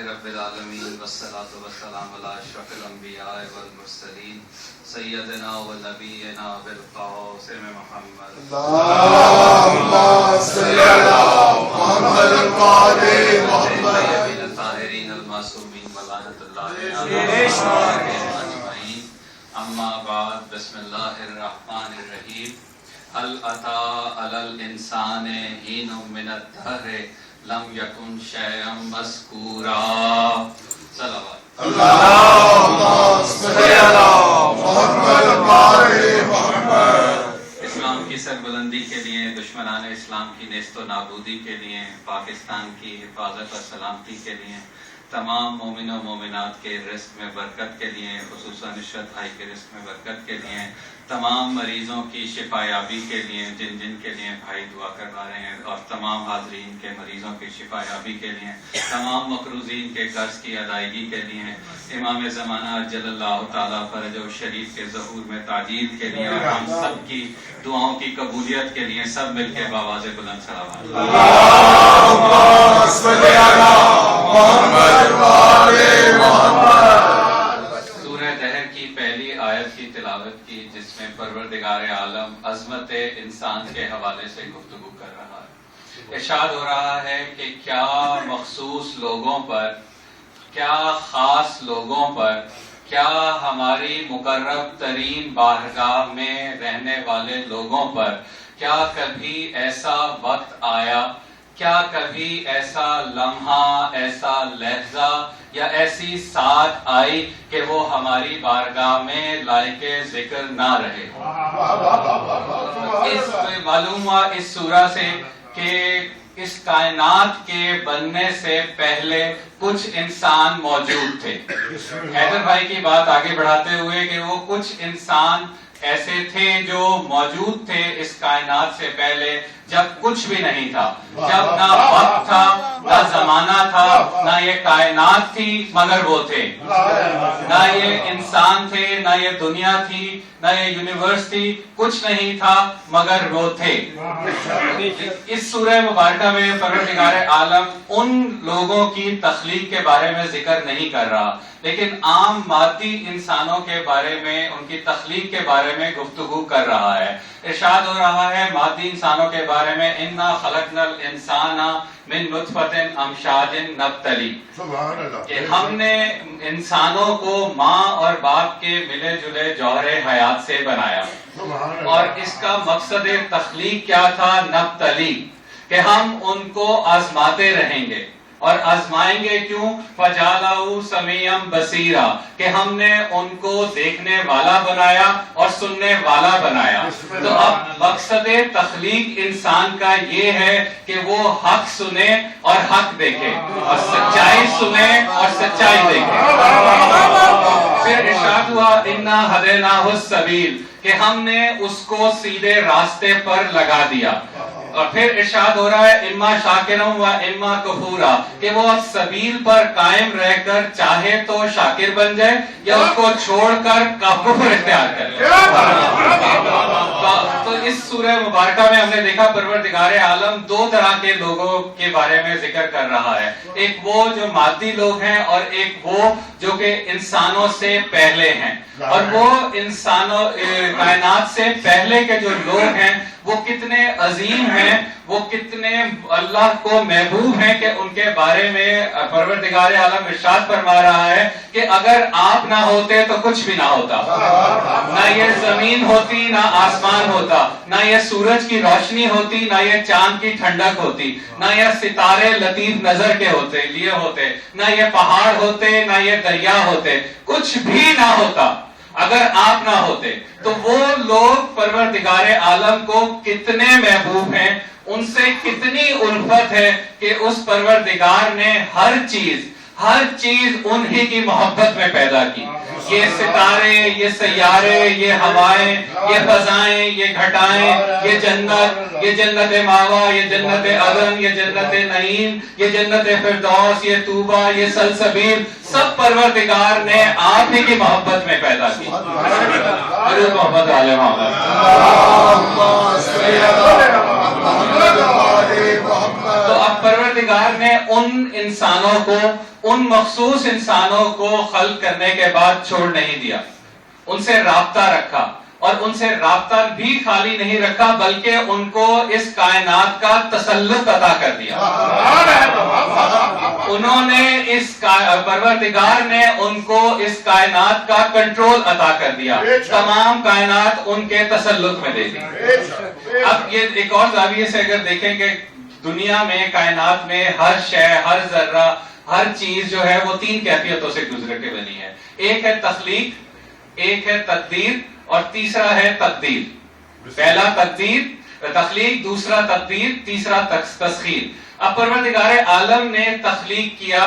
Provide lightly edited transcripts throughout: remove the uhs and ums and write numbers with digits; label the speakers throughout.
Speaker 1: رب العالمین والصلاة والسلام علی اشرف الانبیاء والمرسلین سیدنا و نبینا بالقاسم محمد
Speaker 2: اللهم صل علی محمد الفاتح محمد
Speaker 1: الطاہرین المعصومین ولعنۃ اللہ علیہم اجمعین. اما بعد، بسم اللہ الرحمن الرحیم. هل أتى على الإنسان حين من الدهر لم يكن شيئا مذكورا. صلوات.
Speaker 2: اللهم صل على محمد الفاتح محمد.
Speaker 1: اسلام کی سربلندی کے لیے، دشمنان اسلام کی نیست و نابودی کے لیے، پاکستان کی حفاظت اور سلامتی کے لیے، تمام مومن و مومنات کے رزق میں برکت کے لیے، خصوصاً نشرت بھائی کے رزق میں برکت کے لیے، تمام مریضوں کی شفا یابی کے لیے جن کے لیے بھائی دعا کروا رہے ہیں، اور تمام حاضرین کے مریضوں کی شفا یابی کے لیے، تمام مقروضین کے قرض کی ادائیگی کے لیے، امام زمانہ اجل اللہ تعالیٰ فرجہ شریف کے ظہور میں تعجیل کے لیے، اور ہم سب کی دعاؤں کی قبولیت کے لیے سب مل کے بآواز بلند صلوات.
Speaker 2: اللهم صل على محمد الفاتح محمد.
Speaker 1: سورہ دہر کی پہلی آیت کی تلاوت کی، جس میں پروردگار عالم عظمت انسان کے حوالے سے گفتگو کر رہا ہے. ارشاد ہو رہا ہے کہ کیا مخصوص لوگوں پر، کیا خاص لوگوں پر، کیا ہماری مقرب ترین بارگاہ میں رہنے والے لوگوں پر کیا کبھی ایسا وقت آیا، کیا کبھی ایسا لمحہ، ایسا لحظہ یا ایسی ساتھ آئی کہ وہ ہماری بارگاہ میں لائق ذکر نہ رہے؟ اس معلوم ہوا اس سورہ سے کہ اس کائنات کے بننے سے پہلے کچھ انسان موجود تھے. حیدر بھائی کی بات آگے بڑھاتے ہوئے کہ وہ کچھ انسان ایسے تھے جو موجود تھے اس کائنات سے پہلے، جب کچھ بھی نہیں تھا، جب نہ وقت تھا، نہ زمانہ تھا، نہ یہ کائنات تھی مگر وہ تھے، نہ یہ انسان تھے، نہ یہ دنیا تھی، نہ یہ یونیورس تھی، کچھ نہیں تھا مگر وہ تھے. اس سورہ مبارکہ میں پروردگار عالم ان لوگوں کی تخلیق کے بارے میں ذکر نہیں کر رہا، لیکن عام مادی انسانوں کے بارے میں، ان کی تخلیق کے بارے میں گفتگو کر رہا ہے. ارشاد ہو رہا ہے مادی انسانوں کے بارے میں، انا خلقنا الانسان من نطفۃ امشاج نبتلی، کہ ہم نے انسانوں کو ماں اور باپ کے ملے جلے جوہر حیات سے بنایا. اور اس کا مقصد تخلیق کیا تھا؟ نبتلی، کہ ہم ان کو آزماتے رہیں گے. اور آزمائیں گے کیوں؟ فَجَعَلَهُ سَمِيعًا بَصِيرًا، کہ ہم نے ان کو دیکھنے والا بنایا اور سننے والا بنایا. تو اب مقصد تخلیق انسان کا یہ ہے کہ وہ حق سنے اور حق دیکھے، اور سچائی سنے اور سچائی دیکھے. پھر ارشاد ہوا اِنَّا هَدَيْنَاهُ السَّبِيلَ، کہ ہم نے اس کو سیدھے راستے پر لگا دیا. اور پھر ارشاد ہو رہا ہے اما شاکرا و اما کفورا، کہ وہ سبیل پر قائم رہ کر چاہے تو شاکر بن جائے یا اس کو چھوڑ کر کفر اختیار کرے. تو اس سورہ مبارکہ میں ہم نے دیکھا پروردگار عالم دو طرح کے لوگوں کے بارے میں ذکر کر رہا ہے. ایک وہ جو مادی لوگ ہیں، اور ایک وہ جو کہ انسانوں سے پہلے ہیں. اور وہ انسانوں کائنات سے پہلے کے جو لوگ ہیں وہ کتنے عظیم ہیں، وہ کتنے اللہ کو محبوب ہیں کہ ان کے بارے میں پروردگار عالم ارشاد فرما رہا ہے کہ اگر آپ نہ ہوتے تو کچھ بھی نہ ہوتا، نہ یہ زمین ہوتی، نہ آسمان ہوتا، نہ یہ سورج کی روشنی ہوتی، نہ یہ چاند کی ٹھنڈک ہوتی، نہ یہ ستارے لطیف نظر کے لیے ہوتے، نہ یہ پہاڑ ہوتے، نہ یہ دریا ہوتے، کچھ بھی نہ ہوتا اگر آپ نہ ہوتے. تو وہ لوگ پروردگار عالم کو کتنے محبوب ہیں، ان سے کتنی الفت ہے کہ اس پروردگار نے ہر چیز انہی کی محبت میں پیدا کی. یہ ستارے، یہ سیارے، یہ ہوائیں، یہ فضائیں، یہ گھٹائیں، یہ جنت ماوا، یہ جنت عدن، یہ جنت نعیم، یہ جنت فردوس، یہ طوبہ، یہ سلسبیل، سب پروردگار نے آپ ہی کی محبت میں پیدا کی. محمد علیہ محمد. تو اب پروردگار پروردگار نے ان انسانوں کو، ان مخصوص انسانوں کو خلق کرنے کے بعد چھوڑ نہیں دیا، ان سے رابطہ رکھا، اور ان سے رابطہ بھی خالی نہیں رکھا بلکہ ان کو اس کائنات کا تسلط عطا کر دیا۔ انہوں نے پروردگار نے ان کو اس کائنات کا کنٹرول عطا کر دیا، تمام کائنات ان کے تسلط میں دے دی۔ اب یہ ایک اور زاویے سے اگر دیکھیں کہ دنیا میں، کائنات میں ہر شے، ہر ذرہ، ہر چیز جو ہے وہ تین کیفیتوں سے گزر کے بنی ہے۔ ایک ہے تخلیق، ایک ہے تقدیر، اور تیسرا ہے تقدیر۔ پہلا تخلیق، دوسرا تقدیر، تیسرا تسخیر۔ اب پروردگار عالم نے تخلیق کیا،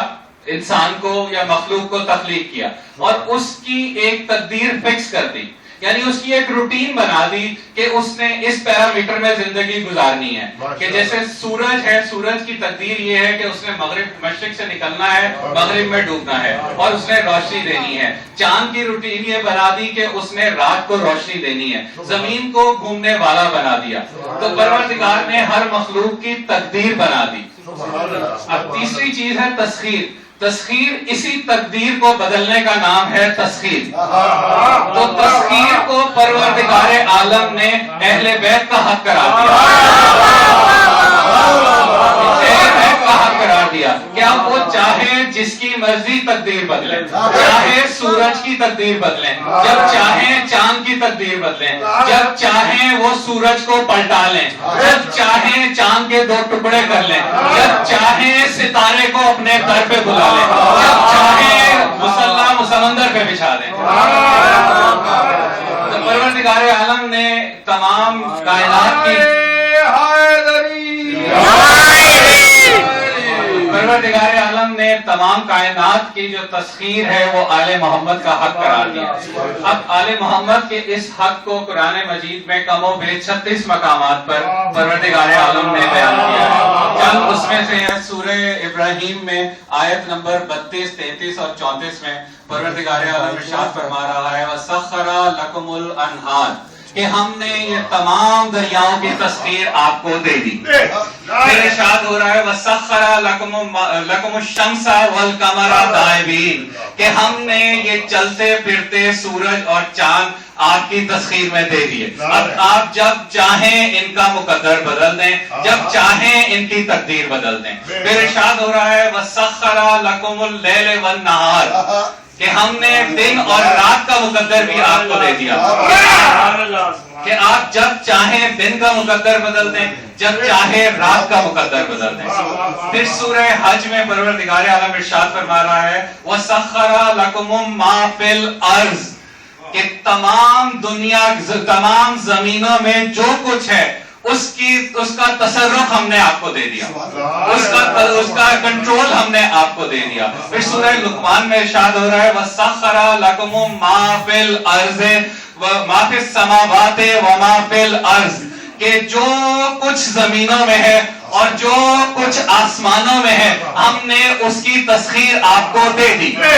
Speaker 1: انسان کو یا مخلوق کو تخلیق کیا، اور اس کی ایک تقدیر فکس کر دی، یعنی اس کی ایک روٹین بنا دی کہ اس نے اس پیرامیٹر میں زندگی گزارنی ہے۔ کہ جیسے سورج ہے، سورج کی تقدیر یہ ہے کہ اس نے مشرق سے نکلنا ہے، مغرب میں ڈوبنا ہے، اور اس نے روشنی دینی ہے۔ چاند کی روٹین یہ بنا دی کہ اس نے رات کو روشنی دینی ہے۔ زمین کو گھومنے والا بنا دیا۔ تو پروردگار نے ہر مخلوق کی تقدیر بنا دی۔ اب تیسری چیز ہے تسخیر۔ تسخیر، اسی تقدیر کو بدلنے کا نام ہے تسخیر۔ تو تسخیر کو پروردگار عالم نے اہل بیت کا حق قرار دیا، اہل بیت کا حق قرار دیا کہ اب وہ چاہے جس کی مرضی تقدیر بدلیں، چاہے سورج کی تقدیر بدلیں، جب چاہیں چاند کی تقدیر بدلیں، جب چاہیں وہ سورج کو پلٹا لیں، جب چاہیں چاند کے دو ٹکڑے کر لیں، جب چاہیں ستارے کو اپنے در پہ بلا لیں، جب چاہیں مسلح سمندر پہ بچھا دیں۔ تو پروردگار عالم نے تمام کائنات کی پروردگار عالم نے تمام کائنات کی جو تسخیر ہے وہ آل محمد کا حق قرار دیا۔ اب آل محمد کے اس حق کو قرآن مجید میں کم و بیش 36 مقامات پر پروردگار عالم نے بیان کیا ہے۔ چند اس میں سے ہے سورہ ابراہیم میں آیت نمبر 32، 33 اور 34 میں پروردگار عالم ارشاد فرما رہا ہے وَسَخَّرَ لَكُمُ الْأَنْهَارَ، کہ ہم نے یہ تمام دریاؤں کی تسخیر آپ کو دے دی۔ پھر ارشاد ہو رہا ہے وَسَخَّرَ لَكُمُ الشَّمْسَ وَالْقَمَرَ دَائِبِينَ، کہ ہم نے یہ چلتے پھرتے سورج اور چاند آپ کی تسخیر میں دے دیے۔ اب آپ جب چاہیں ان کا مقدر بدل دیں، جب چاہیں ان کی تقدیر بدل دیں۔ پھر ارشاد ہو رہا ہے وَسَخَّرَ لَكُمُ اللَّيْلَ وَالنَّهَارَ، کہ ہم نے دن اور رات کا مقدر بھی آپ کو دے دیا کہ آپ جب چاہیں دن کا مقدر بدل دیں، جب چاہے رات کا مقدر بدل دیں۔ پھر سورہ حج میں پروردگار عالم ارشاد فرما رہا ہے وَسَخَّرَ لَكُمُ مَا فِي الْأَرْضِ، کہ تمام دنیا، تمام زمینوں میں جو کچھ ہے اس کا تصرف ہم نے آپ کو دے دیا، اس کا کنٹرول ہم نے آپ کو دے دیا۔ پھر سورہ لقمان میں ارشاد ہو رہا ہے وَسَخَّرَ لَكُمُ مَا فِي الْأَرْضِ وَمَا فِي السَّمَاوَاتِ وَمَا فِي الْأَرْضِ، کہ جو کچھ زمینوں میں ہے اور جو کچھ آسمانوں میں ہے ہم نے اس کی تسخیر آپ کو دے دی کہ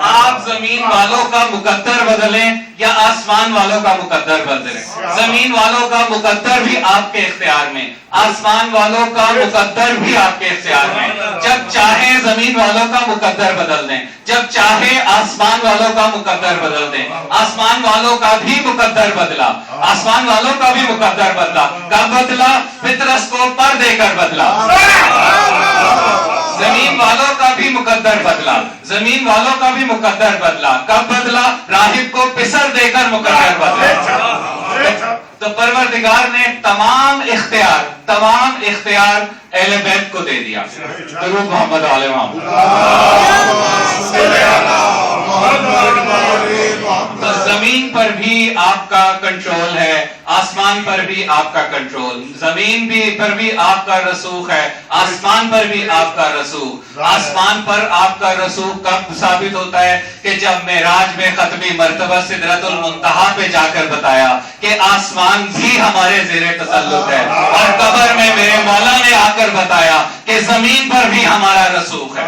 Speaker 1: آپ زمین والوں کا مقدر بدلیں یا آسمان والوں کا مقدر بدلیں۔ زمین والوں کا مقدر بھی آپ کے اختیار میں، آسمان والوں کا مقدر بھی آپ کے اختیار میں۔ جب چاہے زمین والوں کا مقدر بدل دیں، جب چاہے آسمان والوں کا مقدر بدل دیں۔ آسمان والوں کا بھی مقدر بدلا، آسمان والوں کا بھی مقدر بدلا۔ کب بدلا؟ پطرس کو پر دے کر بدلا۔ زمین والوں کا بھی مقدر بدلا، زمین والوں کا بھی مقدر بدلا۔ کب بدلا؟ راہب کو پسر دے کر مقدر بدلا۔ تو پروردگار نے تمام اختیار اہل بیت کو دے دیا۔ درود محمد علیہ محمد۔ تو زمین پر بھی آپ کا کنٹرول ہے، آسمان پر بھی آپ کا کنٹرول، زمین پر بھی آپ کا رسوخ ہے، آسمان پر بھی آپ کا رسوخ۔ آسمان پر آپ کا رسوخ کب ثابت ہوتا ہے؟ کہ جب معراج میں ختمی مرتبہ سدرۃ المنتہا پہ جا کر بتایا کہ آسمان بھی ہمارے زیر تسلط ہے، اور قبر میں میرے مولا نے آ کر بتایا کہ زمین پر بھی ہمارا رسوخ ہے۔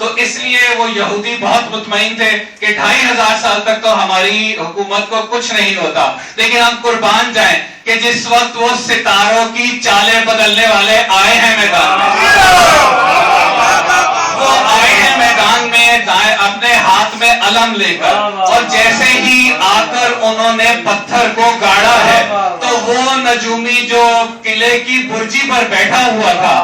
Speaker 1: تو اس لیے وہ یہودی بہت مطمئن تھے کہ 2500 سال تک تو ہماری حکومت کو کچھ نہیں ہوتا، لیکن ہم قربان جائیں کہ جس وقت وہ ستاروں کی چالیں بدلنے والے آئے ہیں میدان میں، وہ آئے ہیں میدان میں اپنے ہاتھ میں علم لے کر، اور جیسے ہی آ کر انہوں نے پتھر کو گاڑا ہے تو وہ نجومی جو قلعے کی برجی پر بیٹھا ہوا تھا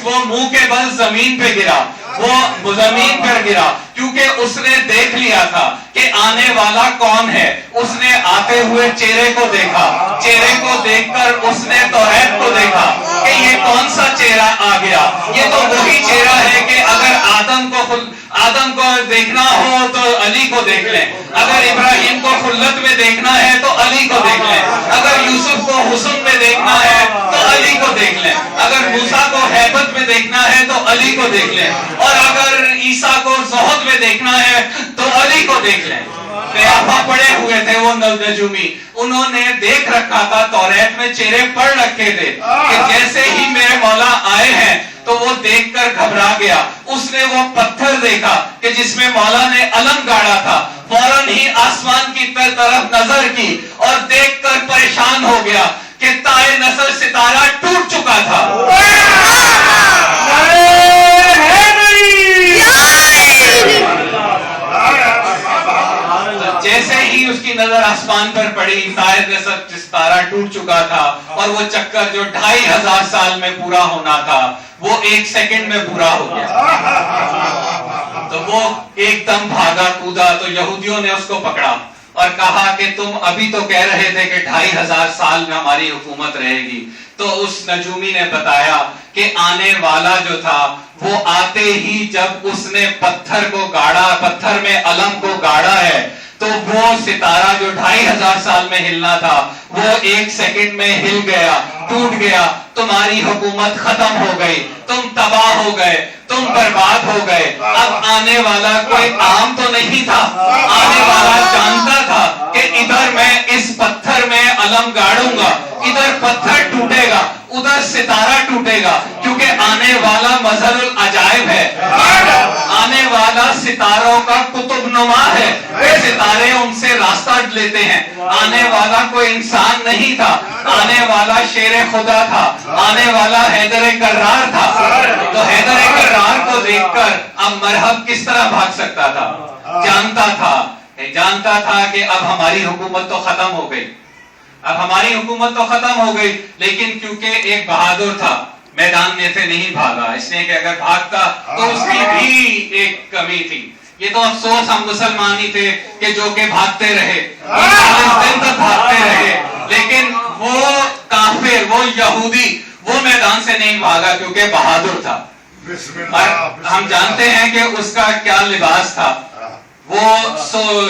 Speaker 1: وہ منہ کے بل زمین پہ گرا، وہ زمین پر گرا، کیونکہ اس نے دیکھ لیا تھا کہ آنے والا کون ہے۔ اس نے آتے ہوئے چہرے کو دیکھا، چہرے کو دیکھ کر اس نے توحید کو دیکھا کہ یہ کون سا چہرہ آ گیا، یہ تو وہی چہرہ ہے کہ اگر آدم کو دیکھنا ہو تو علی کو دیکھ لیں، اگر ابراہیم کو خلت میں دیکھنا ہے تو علی کو دیکھ لیں، اگر یوسف کو حسن میں دیکھنا ہے تو علی کو دیکھ لیں، اگر موسیٰ کو ہیبت میں دیکھنا ہے تو علی کو دیکھ لیں، اور اگر عیسیٰ کو زہد میں دیکھنا ہے تو علی کو دیکھ لیں۔ قیافہ پڑے ہوئے تھے وہ نجومی، انہوں نے دیکھ رکھا تھا، توریت میں چہرے پڑھ رکھے تھے کہ جیسے ہی میرے مولا آئے ہیں تو وہ دیکھ کر گھبرا گیا۔ اس نے وہ پتھر دیکھا کہ جس میں مولا نے علم گاڑا تھا، فوراً ہی آسمان کی طرف نظر کی اور دیکھ کر پریشان ہو گیا کہ تائے نصر ستارہ ٹوٹ چکا تھا۔ جیسے ہی اس کی نظر آسمان پر پڑی، تائے نصر ستارہ ٹوٹ چکا تھا، اور وہ چکر جو 2500 سال میں پورا ہونا تھا وہ 1 سیکنڈ میں پورا ہو گیا۔ تو وہ ایک دم بھاگا کودا، تو یہودیوں نے اس کو پکڑا اور کہا کہ تم ابھی تو کہہ رہے تھے کہ 2500 سال میں ہماری حکومت رہے گی۔ تو اس نجومی نے بتایا کہ آنے والا جو تھا وہ آتے ہی جب اس نے پتھر کو گاڑا، پتھر میں علم کو گاڑا ہے، تو وہ ستارہ جو 2500 سال میں ہلنا تھا وہ 1 سیکنڈ میں ہل گیا، ٹوٹ گیا، تمہاری حکومت ختم ہو گئی، تم تباہ ہو گئے، تم برباد ہو گئے۔ اب آنے والا کوئی عام تو نہیں تھا، آنے والا جانتا تھا کہ ادھر میں اس پتھر میں علم گاڑوں گا، ادھر پتھر ٹوٹے گا، ادھر ستارہ ٹوٹے گا، کیونکہ آنے والا مظہر العجائب ہے، آنے والا ستاروں کا قطب نما ہے، ستارے ان سے راستہ لیتے ہیں۔ آنے والا کوئی انسان نہیں تھا، آنے والا شیر خدا تھا، آنے والا حیدر کرار تھا۔ تو حیدر کرار کو دیکھ کر اب مرحب کس طرح بھاگ سکتا تھا؟ جانتا تھا کہ اب ہماری حکومت تو ختم ہو گئی، اب ہماری حکومت تو ختم ہو گئی، لیکن کیونکہ ایک بہادر تھا میدان میں سے نہیں بھاگا، اس لیے کہ اگر بھاگتا تو اس کی بھی ایک کمی تھی۔ یہ تو افسوس ہم مسلمان ہی تھے کہ جو کہ بھاگتے رہے، 40 دن تک بھاگتے رہے، لیکن وہ کافر، وہ یہودی، وہ میدان سے نہیں بھاگا کیونکہ بہادر تھا۔ اور ہم جانتے ہیں کہ اس کا کیا لباس تھا، وہ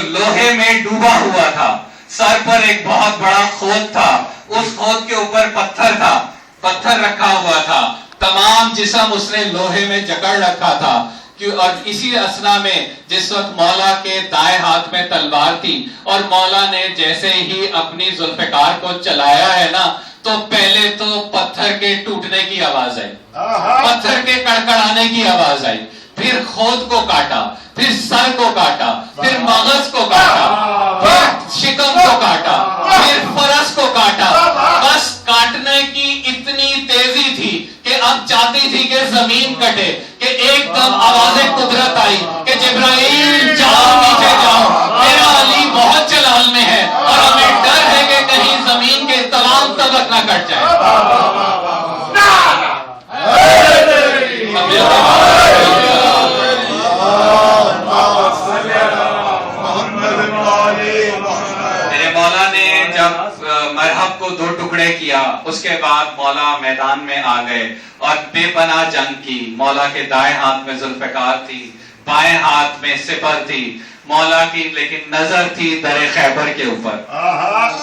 Speaker 1: لوہے میں ڈوبا ہوا تھا، سر پر ایک بہت بڑا خود تھا، اس خود کے اوپر پتھر رکھا ہوا تھا، تمام جسم اس نے لوہے میں جکڑ رکھا تھا۔ اور اسی اسنا میں جس وقت مولا کے دائیں ہاتھ میں تلوار تھی اور مولا نے جیسے ہی اپنی ذوالفقار کو چلایا ہے نا، تو پہلے تو پتھر کے ٹوٹنے کی آواز آئی، پتھر کے کڑکڑانے کی آواز آئی، پھر خود کو کاٹا، پھر سر کو کاٹا، پھر مغز کو کاٹا، پھر شکم کو کاٹا، پھر فرس کو کاٹا۔ بس کاٹنے کی اتنی تیزی تھی کہ اب چاہتی تھی کہ زمین کٹے، کہ ایک دم آواز قدرت آئی کہ جبرائیل جاؤ، نیچے جاؤ، میرا علی بہت جلال میں ہے اور ہمیں ڈر ہے کہ کہیں زمین کے تمام طبق نہ کٹ جائے۔ میرے مولا نے جب مرحب کو 2 ٹکڑے کیا، اس کے بعد مولا میدان میں آ گئے اور بے پناہ جنگ کی۔ مولا کے دائیں ہاتھ میں ذوالفقار تھی، بائیں ہاتھ میں سپر تھی، مولا کی لیکن نظر تھی در خیبر کے اوپر۔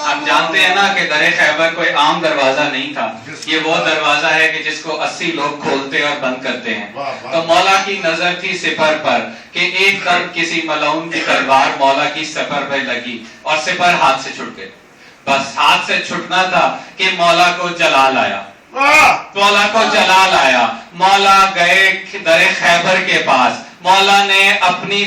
Speaker 1: ہم جانتے ہیں نا کہ در خیبر کوئی عام دروازہ نہیں تھا، یہ وہ دروازہ ہے کہ جس کو 80 لوگ کھولتے اور بند کرتے ہیں۔ تو مولا کی نظر تھی سپر پر کہ ایک دم کسی ملعون کی تلوار مولا کی سپر پہ لگی اور سپر ہاتھ سے چھٹ گئے۔ بس ہاتھ سے چھٹنا تھا کہ مولا کو جلال آیا، مولا کو جلال آیا۔ مولا گئے در خیبر کے پاس، مولا نے اپنی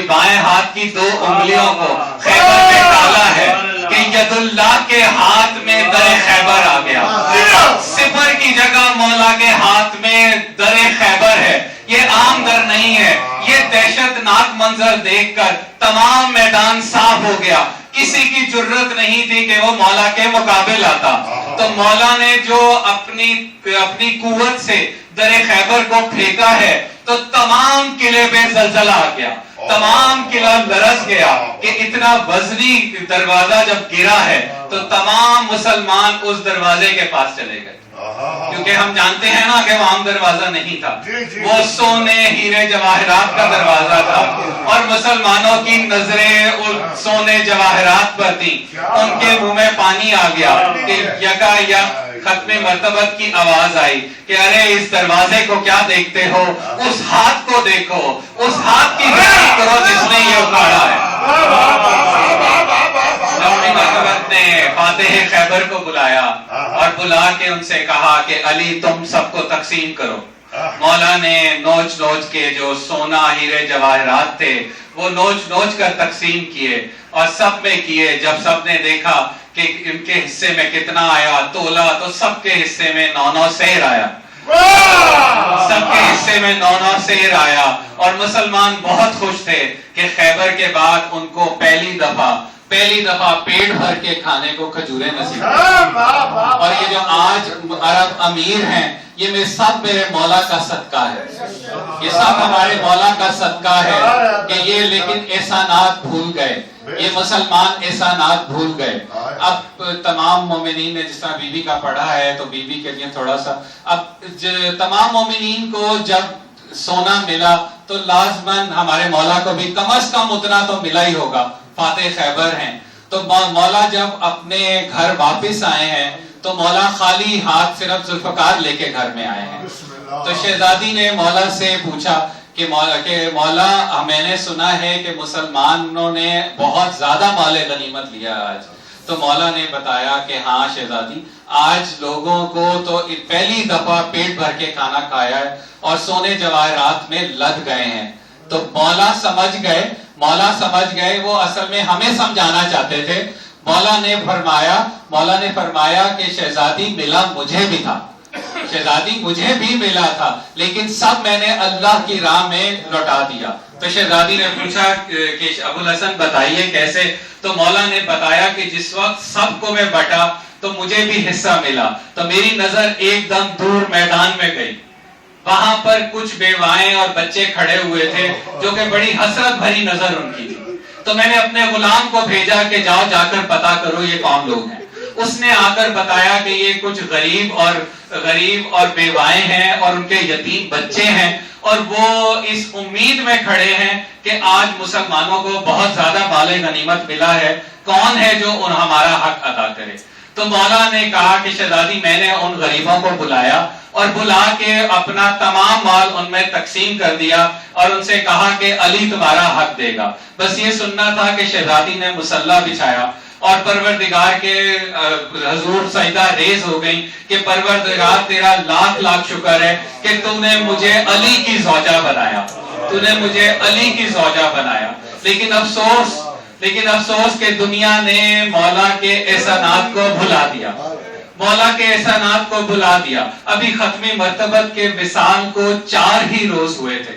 Speaker 1: بائیں ہاتھ کی 2 انگلیوں کو خیبر میں ڈالا ہے کہ ید اللہ کے ہاتھ میں در خیبر آ گیا. سپر کی جگہ مولا کے ہاتھ میں در خیبر ہے. یہ عام در نہیں ہے. یہ دہشت ناک منظر دیکھ کر تمام میدان صاف ہو گیا. کسی کی جرت نہیں تھی کہ وہ مولا کے مقابل آتا. تو مولا نے جو اپنی قوت سے در خیبر کو پھینکا ہے تو تمام قلعے پہ زلزلہ آ گیا. تمام قلعہ لرز گیا کہ اتنا وزنی دروازہ جب گرا ہے تو تمام مسلمان اس دروازے کے پاس چلے گئے. کیونکہ ہم جانتے ہیں نا کہ وہ عام دروازہ نہیں تھا. وہ سونے ہیرے جواہرات کا دروازہ تھا اور مسلمانوں کی نظریں سونے جواہرات پر تھی. ان کے منہ میں پانی آ گیا کہ یکا یک ختم مرتبت کی آواز آئی کہ ارے اس دروازے کو کیا دیکھتے ہو, اس ہاتھ کو دیکھو, اس ہاتھ کی گرفت کرو جس نے یہ اکھاڑا ہے. مرتبت نے فاتح خیبر کو بلایا اور بلا کے ان سے کہا کہ علی تم سب کو تقسیم کرو. مولا نے نوچ نوچ کے جو سونا ہیرے جواہرات تھے وہ نوچ نوچ کر تقسیم کیے اور سب میں کیے. جب سب نے دیکھا کہ ان کے حصے میں کتنا آیا تولا تو سب کے حصے میں 9 سیر آیا. سب کے حصے میں 9 سیر آیا اور مسلمان بہت خوش تھے کہ خیبر کے بعد ان کو پہلی دفعہ پیٹ بھر کے کھانے کو کھجوریں نصیب ہوئی. اور یہ جو آج عرب امیر ہیں یہ سب میرے مولا کا صدقہ ہے. یہ سب ہمارے مولا کا صدقہ ہے کہ یہ لیکن احسانات بھول گئے. یہ مسلمان احسانات بھول گئے. اب تمام مومنین نے جس طرح بی بی کا پڑھا ہے تو بی بی کے لیے تھوڑا سا اب تمام مومنین کو جب سونا ملا تو لازماً ہمارے مولا کو بھی کم از کم اتنا تو ملا ہی ہوگا. فاتح خیبر ہیں تو مولا جب اپنے گھر واپس آئے ہیں تو مولا خالی ہاتھ صرف ذوالفقار لے کے گھر میں آئے ہیں. تو شہزادی نے مولا سے پوچھا کہ مولا میں نے سنا ہے کہ مسلمانوں نے بہت زیادہ مال غنیمت لیا آج. تو مولا نے بتایا کہ ہاں شہزادی آج لوگوں کو تو پہلی دفعہ پیٹ بھر کے کھانا کھایا ہے اور سونے جواہرات میں لد گئے ہیں. تو مولا سمجھ گئے وہ اصل میں ہمیں سمجھانا چاہتے تھے. مولا نے فرمایا کہ شہزادی ملا مجھے بھی ملا تھا لیکن سب میں نے اللہ کی راہ میں لوٹا دیا. تو شہزادی نے پوچھا کہ ابو الحسن بتائیے کیسے. تو مولا نے بتایا کہ جس وقت سب کو میں بٹا تو مجھے بھی حصہ ملا. تو میری نظر ایک دم دور میدان میں گئی. وہاں پر کچھ بیوائیں اور بچے کھڑے ہوئے تھے جو کہ بڑی حسرت بھری نظر ان کی تھی. تو میں نے اپنے غلام کو بھیجا کہ جاؤ جا کر پتا کرو یہ کون لوگ ہیں. اس نے آ کر بتایا کہ یہ کچھ غریب اور بیوائیں ہیں اور ان کے یتیم بچے ہیں اور وہ اس امید میں کھڑے ہیں کہ آج مسلمانوں کو بہت زیادہ مال غنیمت ملا ہے, کون ہے جو ہمارا حق ادا کرے. تو مولا نے کہا کہ شہزادی میں نے ان غریبوں کو بلایا اور بلا کے اپنا تمام مال ان میں تقسیم کر دیا اور ان سے کہا کہ علی تمہارا حق دے گا. بس یہ سننا تھا کہ شہزادی نے مصلی بچھایا اور پروردگار کے حضور سجدہ ریز ہو گئی کہ پروردگار تیرا لاکھ لاکھ شکر ہے کہ تم نے مجھے علی کی زوجہ بنایا. لیکن افسوس کہ دنیا نے مولا کے احسانات کو بھلا دیا. ابھی ختم مرتبت کے وصال کو 4 ہی روز ہوئے تھے.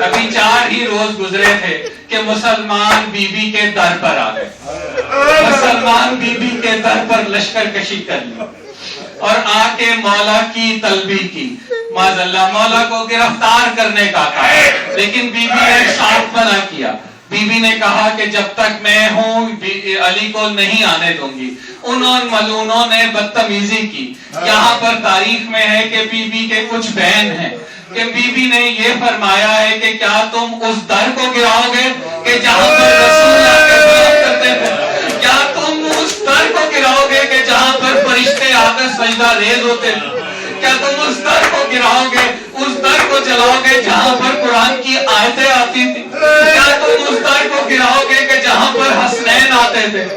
Speaker 1: ابھی 4 ہی روز گزرے تھے کہ مسلمان بی بی کے در پر آ گئے. مسلمان بی بی کے در پر لشکر کشی کر لی اور آ کے مولا کی طلبی کی. معاذ اللہ مولا کو گرفتار کرنے کا کہا لیکن بی بی نے شرط منع کیا. بی بی نے کہا کہ جب تک میں ہوں علی کو نہیں آنے دوں گی. انہوں ملعونوں نے بدتمیزی کی. یہاں پر تاریخ میں ہے کہ بی بی کے کچھ بہن ہیں کہ بی بی نے یہ فرمایا ہے کہ کیا تم اس در کو گراؤ گے کہ جہاں پر رسول آ کے بات کرتے تھے؟ کیا تم اس در کو گراؤ گے کہ جہاں پر فرشتے آ کر سجدہ ریز ہوتے تھے؟ کیا تم اس در کو گراؤ گے, اس در کو جلاؤ گے جہاں پر قرآن کی آیتیں آتی تھی؟ کیا تم اس در کو گراؤ گے کہ جہاں پر حسنین آتے تھے؟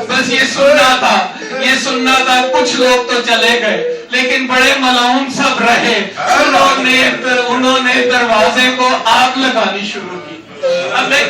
Speaker 1: بس یہ سننا تھا. کچھ لوگ تو چلے گئے لیکن بڑے ملعون سب رہے. انہوں نے دروازے کو آگ